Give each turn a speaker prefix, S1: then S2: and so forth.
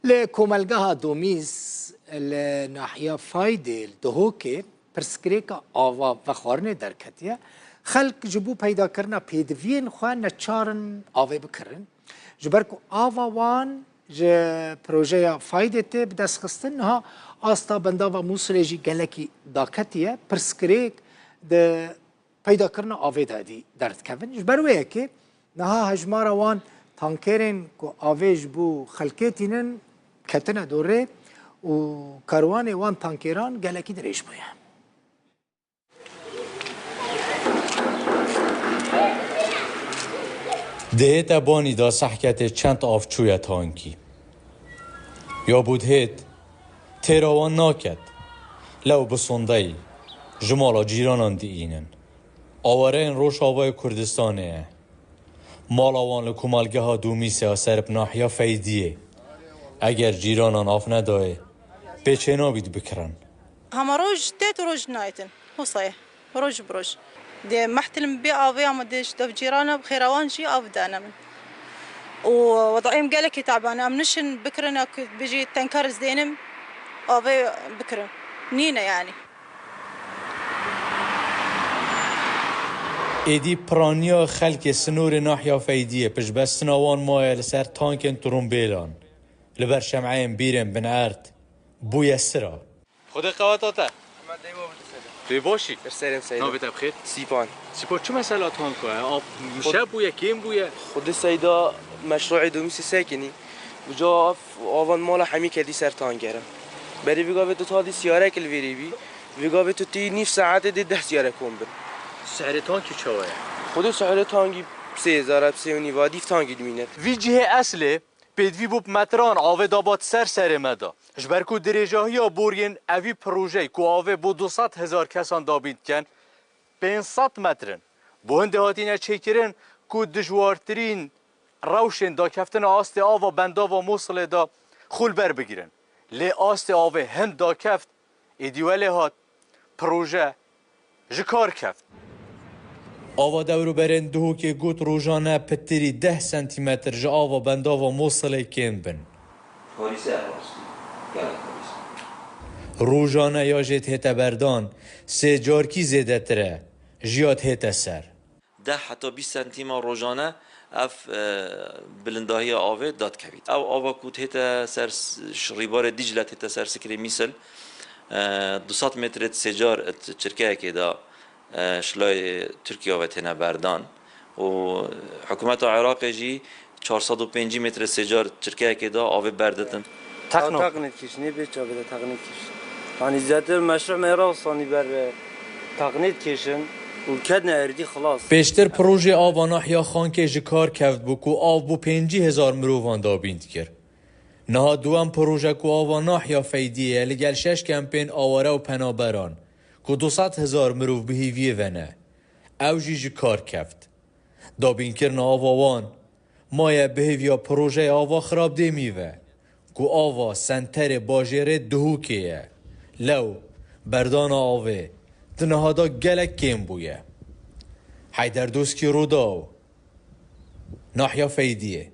S1: لكوملگاه دومیز لناحیه فایده دهوکه پرسکریکا آوا و خورنه درکتیه خلق جبو پیدا کرنا پیدوین خواه نچارن آوه بکرن جبرکو آوا وان جه پروژه فایده ته بدست خستن نها آستا بندا و موصله جی گلکی داکتیه پرسکریک ده پیدا کرنا آوه دادی درد کفن جبروه که نها هجمار وان تانکرین کو آوه جبو خلقیتینن کتنه دوره و کاروان وان تانکران گلکی درش بویه
S2: دهت بانی دا سحکت چند آفچوی تانکی یا بود هیت تیراوان ناکد لو بسنده جمالا جیرانان دی اینن آواره این روش آوای کردستانه مالاوان لکومالگه ها دومی سیاسر بناحیا فیدیه اگر جیرانان آف نداره پیچه نابید بکرن
S3: همه روش تیت روش نایتن حصایه روش بروش ده محتلم بي آوي أما ديش دف جيرانا بخيروان شي آف دانا من ووضعيهم قالك تعبانة أمنشن بكرنا بيجي تنكر زدينم آوي بكرن نينا يعني
S2: ایدی پرانیا خلک سنور ناحیا فیدیه پش بستناوان مایل سر تانکن ترومبیلان لبر شمعین بیرن بن عرد بوی سرا خود قواتاته توی باشی؟
S4: برسالم سيدة
S2: نابت بخير؟
S4: سيبان
S2: چه مسئله تانکو آب شب بویه کیم بویه؟
S4: خود سيدة مشروع دوميسي ساكني وجا آوان مالا حمي كدي سر تانكرا بري بيقا بتو تادي سيارة كل بي بيقا بتو تي نيف ساعات دي 10 سيارة كون بر
S2: سعر تانکی چوه؟
S4: خود سعر تانكي 3000 3.5 ديف تانكي دمينه
S2: وی جهه اصله پیدوی بوب متران آوه داباد سر مدا جبرکو دریجاهی ها بورین اوی پروژه که آوه بو 200,000 کسان دابید کن 500 مترن بو هنده هاتینه چکرن که دجوارترین روشن دا کفتن آست آوا بندا و موصله دا خول بر بگیرن لی آست آوه هند دا کفت ایدیوله هات پروژه جکار کفت آوا دورو برن دهو که گوت روزانه پتری 10 سانتیمتر جا آوا بندا و موصله کن بن روزانه یا جت هتا بردان سه جارکی زیده تره جیات هتا سر
S5: 10 حتی 20 سانتیمتر روزانه اف بلنداهی آوه داد کوید او آوا کود هتا سر شریبار دیجلت هتا سر سکری میسل 200 متر سجار چرکه که دا شلای ترکیه و تنه بردان و حکومت عراق جی 405 متر سجار ترکیه که دا آوه بردتن
S4: تقنيت كيش نبي تشابه تقنيت كيش يعني زيادة المشروع ما يراصني بر تقنيت كيشن وكدنا اردي خلاص
S2: پیشتر پروژه آوا ناحیا خان که جکار کفت بو کو آو بو 50,000 مروفان دابیند کر نها دوام پروژه کو آوا ناحیا فیدیه لگل 6 کمپین آواره و پنابران کو 200,000 مروف بهیویه ونه او جی جکار کفت دابین کرن آواوان مایه بهیویا پروژه آوا خراب دیمیوه کو آوا سنتر باجره دهوکیه لو بردان آوه دنهادا گلک کم بویه حیدر دوسکی رو داو ناحیا فیدیه